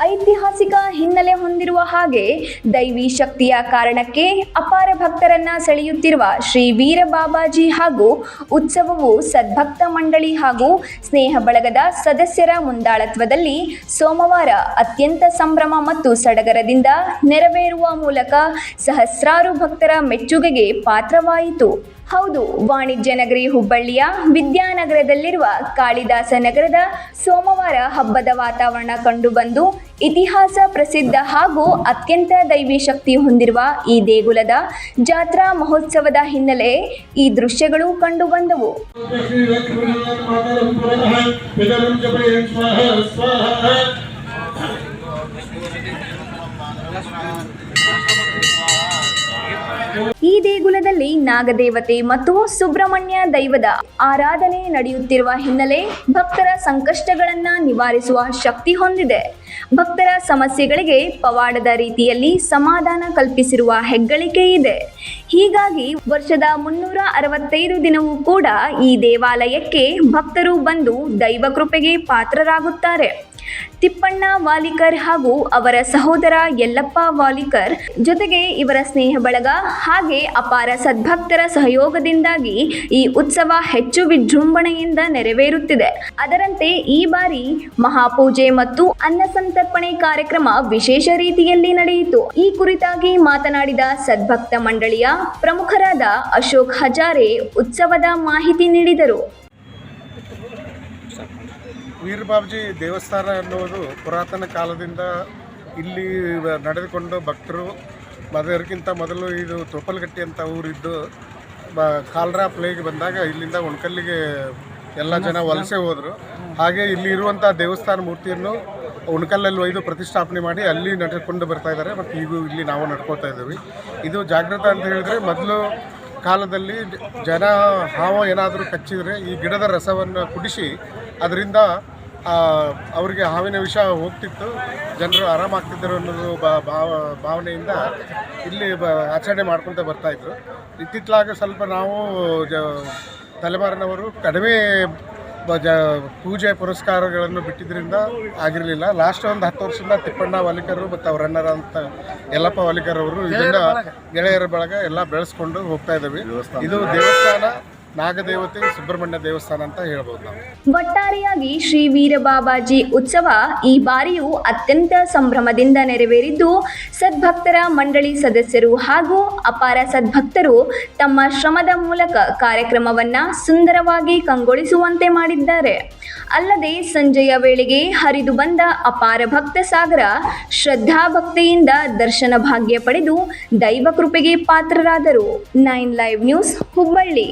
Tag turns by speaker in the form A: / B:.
A: ಐತಿಹಾಸಿಕ ಹಿನ್ನೆಲೆ ಹೊಂದಿರುವ ಹಾಗೆ ದೈವಿ ಶಕ್ತಿಯ ಕಾರಣಕ್ಕೆ ಅಪಾರ ಭಕ್ತರನ್ನ ಸೆಳೆಯುತ್ತಿರುವ ಶ್ರೀ ವೀರ ಬಾಬಾಜಿ ಹಾಗೂ ಉತ್ಸವವು ಸದ್ಭಕ್ತ ಮಂಡಳಿ ಹಾಗೂ ಸ್ನೇಹ ಬಳಗದ ಸದಸ್ಯರ ಮುಂದಾಳತ್ವದಲ್ಲಿ ಸೋಮವಾರ ಅತ್ಯಂತ ಸಂಭ್ರಮ ಮತ್ತು ಸಡಗರದಿಂದ ನೆರವೇರುವ ಮೂಲಕ ಸಹಸ್ರಾರು ಭಕ್ತರ ಮೆಚ್ಚುಗೆಗೆ ಪಾತ್ರವಾಯಿತು. ಹೌದು, ವಾಣಿಜ್ಯ ನಗರಿ ಹುಬ್ಬಳ್ಳಿಯ ವಿದ್ಯಾನಗರದಲ್ಲಿರುವ ಕಾಳಿದಾಸ ನಗರದ ಸೋಮವಾರ ಹಬ್ಬದ ವಾತಾವರಣ ಕಂಡುಬಂದು ಇತಿಹಾಸ ಪ್ರಸಿದ್ಧ ಹಾಗೂ ಅತ್ಯಂತ ದೈವಿ ಶಕ್ತಿ ಹೊಂದಿರುವ ಈ ದೇಗುಲದ ಜಾತ್ರಾ ಮಹೋತ್ಸವದ ಹಿನ್ನೆಲೆ ಈ ದೃಶ್ಯಗಳು ಕಂಡುಬಂದವು. ಈ ದೇಗುಲದಲ್ಲಿ ನಾಗದೇವತೆ ಮತ್ತು ಸುಬ್ರಹ್ಮಣ್ಯ ದೈವದ ಆರಾಧನೆ ನಡೆಯುತ್ತಿರುವ ಹಿನ್ನೆಲೆ ಭಕ್ತರ ಸಂಕಷ್ಟಗಳನ್ನ ನಿವಾರಿಸುವ ಶಕ್ತಿ ಹೊಂದಿದೆ. ಭಕ್ತರ ಸಮಸ್ಯೆಗಳಿಗೆ ಪವಾಡದ ರೀತಿಯಲ್ಲಿ ಸಮಾಧಾನ ಕಲ್ಪಿಸಿರುವ ಹೆಗ್ಗಳಿಕೆ ಇದೆ. ಹೀಗಾಗಿ ವರ್ಷದ 365 ದಿನವೂ ಕೂಡ ಈ ದೇವಾಲಯಕ್ಕೆ ಭಕ್ತರು ಬಂದು ದೈವ ಕೃಪೆಗೆ ಪಾತ್ರರಾಗುತ್ತಾರೆ. ತಿಪ್ಪಣ್ಣ ವಾಲಿಕರ್ ಹಾಗೂ ಅವರ ಸಹೋದರ ಯಲ್ಲಪ್ಪ ವಾಲಿಕರ್ ಜೊತೆಗೆ ಇವರ ಸ್ನೇಹ ಬಳಗ ಹಾಗೆ ಅಪಾರ ಸದ್ಭಕ್ತರ ಸಹಯೋಗದಿಂದಾಗಿ ಈ ಉತ್ಸವ ಹೆಚ್ಚು ವಿಜೃಂಭಣೆಯಿಂದ ನೆರವೇರುತ್ತಿದೆ. ಅದರಂತೆ ಈ ಬಾರಿ ಮಹಾಪೂಜೆ ಮತ್ತು ಅನ್ನ ಸಂತರ್ಪಣೆ ಕಾರ್ಯಕ್ರಮ ವಿಶೇಷ ರೀತಿಯಲ್ಲಿ ನಡೆಯಿತು. ಈ ಕುರಿತಾಗಿ ಮಾತನಾಡಿದ ಸದ್ಭಕ್ತ ಮಂಡಳಿಯ ಪ್ರಮುಖರಾದ ಅಶೋಕ್ ಹಜಾರೆ ಉತ್ಸವದ ಮಾಹಿತಿ ನೀಡಿದರು.
B: ವೀರಬಾಬಾಜಿ ದೇವಸ್ಥಾನ ಅನ್ನುವುದು ಪುರಾತನ ಕಾಲದಿಂದ ಇಲ್ಲಿ ನಡೆದುಕೊಂಡು ಭಕ್ತರು ಅದಕ್ಕಿಂತ ಮೊದಲು ಇದು ತೊಪ್ಪಲಗಟ್ಟಿ ಅಂತ ಊರಿದ್ದು ಕಾಲ್ರಾ ಪ್ಲೇಗ್ ಬಂದಾಗ ಇಲ್ಲಿಂದ ಉಣ್ಕಲ್ಲಿಗೆ ಎಲ್ಲ ಜನ ವಲಸೆ ಹೋದರು. ಹಾಗೆ ಇಲ್ಲಿ ಇರುವಂಥ ದೇವಸ್ಥಾನ ಮೂರ್ತಿಯನ್ನು ಉಣ್ಕಲ್ಲಲ್ಲಿ ಒಯ್ದು ಪ್ರತಿಷ್ಠಾಪನೆ ಮಾಡಿ ಅಲ್ಲಿ ನಡೆದುಕೊಂಡು ಬರ್ತಾ ಇದ್ದಾರೆ. ಮತ್ತು ಈಗ ಇಲ್ಲಿ ನಾವು ನಡ್ಕೊಳ್ತಾ ಇದ್ದೀವಿ. ಇದು ಜಾಗೃತ ಅಂತ ಹೇಳಿದರೆ, ಮೊದಲು ಕಾಲದಲ್ಲಿ ಜನ ಹಾವು ಏನಾದರೂ ಕಚ್ಚಿದರೆ ಈ ಗಿಡದ ರಸವನ್ನು ಕುಡಿಸಿ ಅದರಿಂದ ಅವರಿಗೆ ಹಾವಿನ ವಿಷ ಹೋಗ್ತಿತ್ತು, ಜನರು ಆರಾಮಾಗ್ತಿದ್ದರು ಅನ್ನೋದು ಭಾವನೆಯಿಂದ ಇಲ್ಲಿ ಆಚರಣೆ ಮಾಡ್ಕೊತ ಬರ್ತಾಯಿದ್ರು. ಇತ್ತಿತ್ತಲಾಗ ಸ್ವಲ್ಪ ನಾವು ತಲೆಮಾರಿನವರು ಕಡಿಮೆ ಪೂಜೆ ಪುರಸ್ಕಾರಗಳನ್ನು ಬಿಟ್ಟಿದ್ದರಿಂದ ಆಗಿರಲಿಲ್ಲ. ಲಾಸ್ಟ್ ಒಂದು 10 ವರ್ಷದಿಂದ ತಿಪ್ಪಣ್ಣ ವಾಲಿಕರು ಮತ್ತು ಅವರ ಅಣ್ಣರಂತ ಯಲ್ಲಪ್ಪ ವಾಲಿಕರ್ ಅವರು ಇದನ್ನು ಗೆಳೆಯರ ಬಳಗ ಎಲ್ಲ ಬೆಳೆಸ್ಕೊಂಡು ಹೋಗ್ತಾ ಇದ್ದೀವಿ. ಇದು ದೇವಸ್ಥಾನ ನಾಗದೇವತೆ ಸುಬ್ರಹ್ಮಣ್ಯ ದೇವಸ್ಥಾನ ಅಂತ ಹೇಳ್ಬೋದು ನಾವು.
A: ಒಟ್ಟಾರೆಯಾಗಿ ಶ್ರೀ ವೀರ ಬಾಬಾಜಿ ಉತ್ಸವ ಈ ಬಾರಿಯೂ ಅತ್ಯಂತ ಸಂಭ್ರಮದಿಂದ ನೆರವೇರಿದ್ದು, ಸದ್ಭಕ್ತರ ಮಂಡಳಿ ಸದಸ್ಯರು ಹಾಗೂ ಅಪಾರ ಸದ್ಭಕ್ತರು ತಮ್ಮ ಶ್ರಮದ ಮೂಲಕ ಕಾರ್ಯಕ್ರಮವನ್ನ ಸುಂದರವಾಗಿ ಕಂಗೊಳಿಸುವಂತೆ ಮಾಡಿದ್ದಾರೆ. ಅಲ್ಲದೆ ಸಂಜೆಯ ವೇಳೆಗೆ ಹರಿದು ಬಂದ ಅಪಾರ ಭಕ್ತ ಸಾಗರ ಶ್ರದ್ಧಾ ಭಕ್ತಿಯಿಂದ ದರ್ಶನ ಭಾಗ್ಯ ಪಡೆದು ದೈವ ಕೃಪೆಗೆ ಪಾತ್ರರಾದರು. 9 ಲೈವ್ ನ್ಯೂಸ್ ಹುಬ್ಬಳ್ಳಿ.